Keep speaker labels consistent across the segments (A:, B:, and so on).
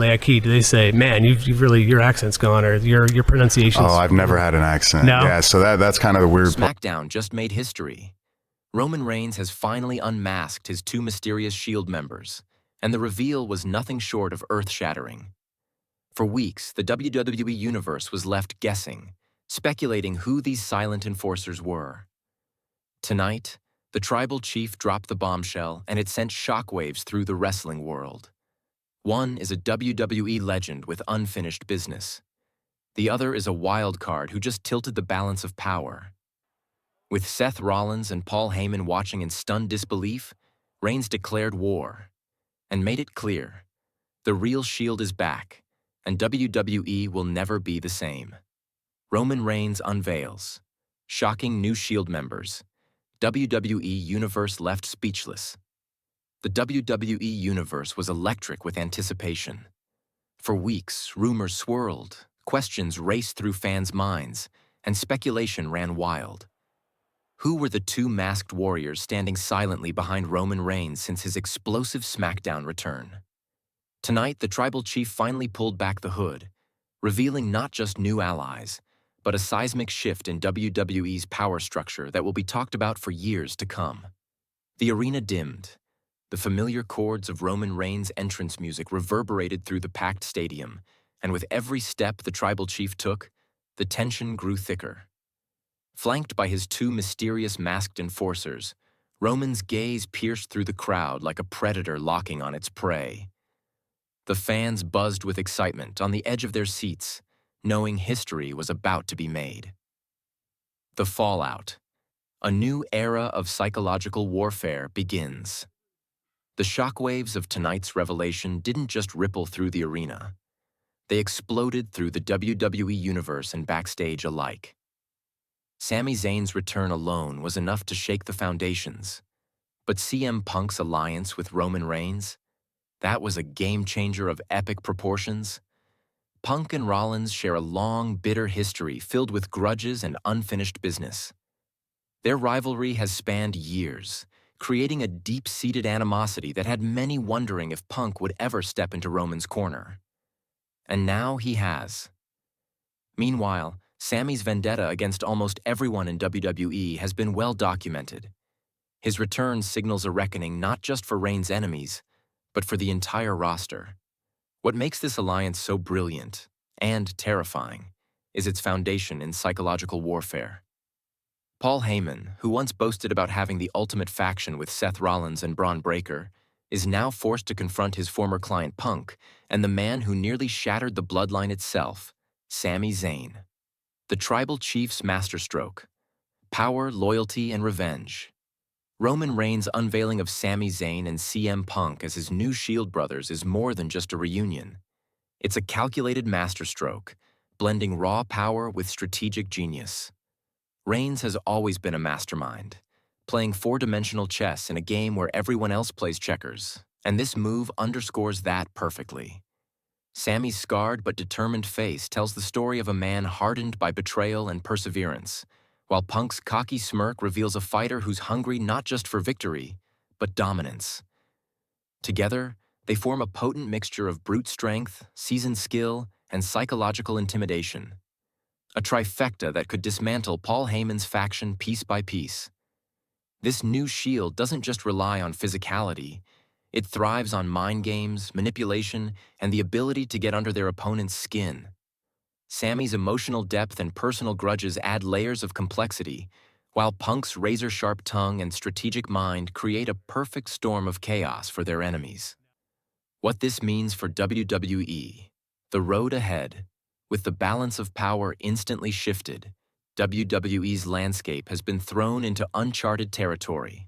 A: Laiki, do they say, "Man, you've really your accent's gone," or your pronunciation's...
B: Oh, I've never had an accent.
A: No?
B: Yeah, so that's kind of the weird part.
C: SmackDown just made history. Roman Reigns has finally unmasked his two mysterious Shield members, and the reveal was nothing short of earth-shattering. For weeks, the WWE Universe was left guessing, speculating who these silent enforcers were. Tonight, the Tribal Chief dropped the bombshell, and it sent shockwaves through the wrestling world. One is a WWE legend with unfinished business. The other is a wild card who just tilted the balance of power. With Seth Rollins and Paul Heyman watching in stunned disbelief, Reigns declared war and made it clear: the real Shield is back, and WWE will never be the same. Roman Reigns unveils shocking new Shield members. WWE Universe left speechless. The WWE Universe was electric with anticipation. For weeks, rumors swirled, questions raced through fans' minds, and speculation ran wild. Who were the two masked warriors standing silently behind Roman Reigns since his explosive SmackDown return? Tonight, the Tribal Chief finally pulled back the hood, revealing not just new allies, but a seismic shift in WWE's power structure that will be talked about for years to come. The arena dimmed. The familiar chords of Roman Reigns' entrance music reverberated through the packed stadium, and with every step the Tribal Chief took, the tension grew thicker. Flanked by his two mysterious masked enforcers, Roman's gaze pierced through the crowd like a predator locking on its prey. The fans buzzed with excitement on the edge of their seats, knowing history was about to be made. The fallout. A new era of psychological warfare begins. The shockwaves of tonight's revelation didn't just ripple through the arena. They exploded through the WWE Universe and backstage alike. Sami Zayn's return alone was enough to shake the foundations. But CM Punk's alliance with Roman Reigns? That was a game-changer of epic proportions. Punk and Rollins share a long, bitter history filled with grudges and unfinished business. Their rivalry has spanned years, creating a deep-seated animosity that had many wondering if Punk would ever step into Roman's corner. And now he has. Meanwhile, Sami's vendetta against almost everyone in WWE has been well documented. His return signals a reckoning not just for Reigns' enemies, but for the entire roster. What makes this alliance so brilliant and terrifying is its foundation in psychological warfare. Paul Heyman, who once boasted about having the ultimate faction with Seth Rollins and Braun Breaker, is now forced to confront his former client Punk and the man who nearly shattered the bloodline itself, Sami Zayn. The Tribal Chief's masterstroke: power, loyalty, and revenge. Roman Reigns' unveiling of Sami Zayn and CM Punk as his new Shield brothers is more than just a reunion. It's a calculated masterstroke, blending raw power with strategic genius. Reigns has always been a mastermind, playing four-dimensional chess in a game where everyone else plays checkers, and this move underscores that perfectly. Sami's scarred but determined face tells the story of a man hardened by betrayal and perseverance, while Punk's cocky smirk reveals a fighter who's hungry not just for victory, but dominance. Together, they form a potent mixture of brute strength, seasoned skill, and psychological intimidation. A trifecta that could dismantle Paul Heyman's faction piece by piece. This new Shield doesn't just rely on physicality, it thrives on mind games, manipulation, and the ability to get under their opponent's skin. Sami's emotional depth and personal grudges add layers of complexity, while Punk's razor-sharp tongue and strategic mind create a perfect storm of chaos for their enemies. What this means for WWE: the road ahead. With the balance of power instantly shifted, WWE's landscape has been thrown into uncharted territory.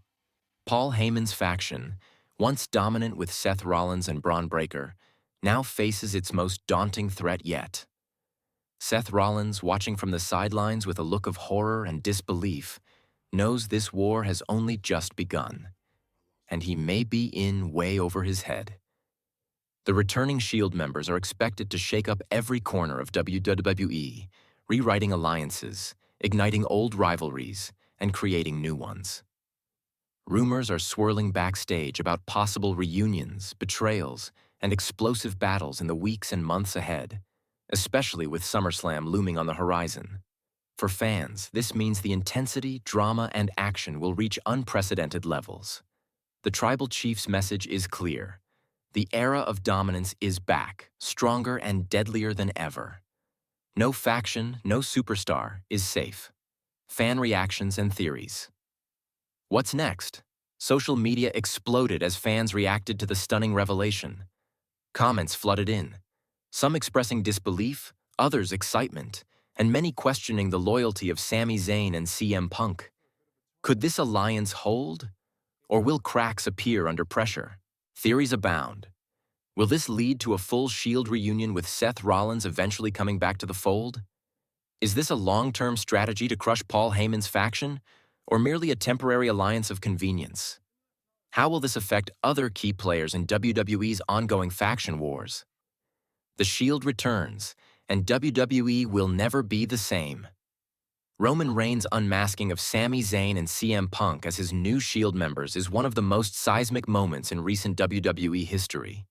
C: Paul Heyman's faction, once dominant with Seth Rollins and Braun Breaker, now faces its most daunting threat yet. Seth Rollins, watching from the sidelines with a look of horror and disbelief, knows this war has only just begun, and he may be in way over his head. The returning Shield members are expected to shake up every corner of WWE, rewriting alliances, igniting old rivalries, and creating new ones. Rumors are swirling backstage about possible reunions, betrayals, and explosive battles in the weeks and months ahead, especially with SummerSlam looming on the horizon. For fans, this means the intensity, drama, and action will reach unprecedented levels. The Tribal Chief's message is clear. The era of dominance is back, stronger and deadlier than ever. No faction, no superstar is safe. Fan reactions and theories. What's next? Social media exploded as fans reacted to the stunning revelation. Comments flooded in, some expressing disbelief, others excitement, and many questioning the loyalty of Sami Zayn and CM Punk. Could this alliance hold? Or will cracks appear under pressure? Theories abound. Will this lead to a full Shield reunion with Seth Rollins eventually coming back to the fold? Is this a long-term strategy to crush Paul Heyman's faction, or merely a temporary alliance of convenience? How will this affect other key players in WWE's ongoing faction wars? The Shield returns, and WWE will never be the same. Roman Reigns' unmasking of Sami Zayn and CM Punk as his new Shield members is one of the most seismic moments in recent WWE history.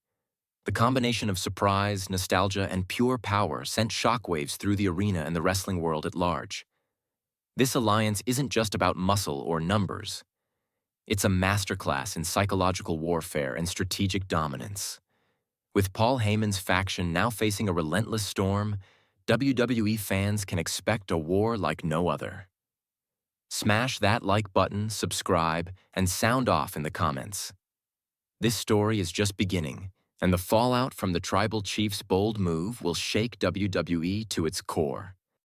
C: The combination of surprise, nostalgia, and pure power sent shockwaves through the arena and the wrestling world at large. This alliance isn't just about muscle or numbers. It's a masterclass in psychological warfare and strategic dominance. With Paul Heyman's faction now facing a relentless storm, WWE fans can expect a war like no other. Smash that like button, subscribe, and sound off in the comments. This story is just beginning, and the fallout from the Tribal Chief's bold move will shake WWE to its core.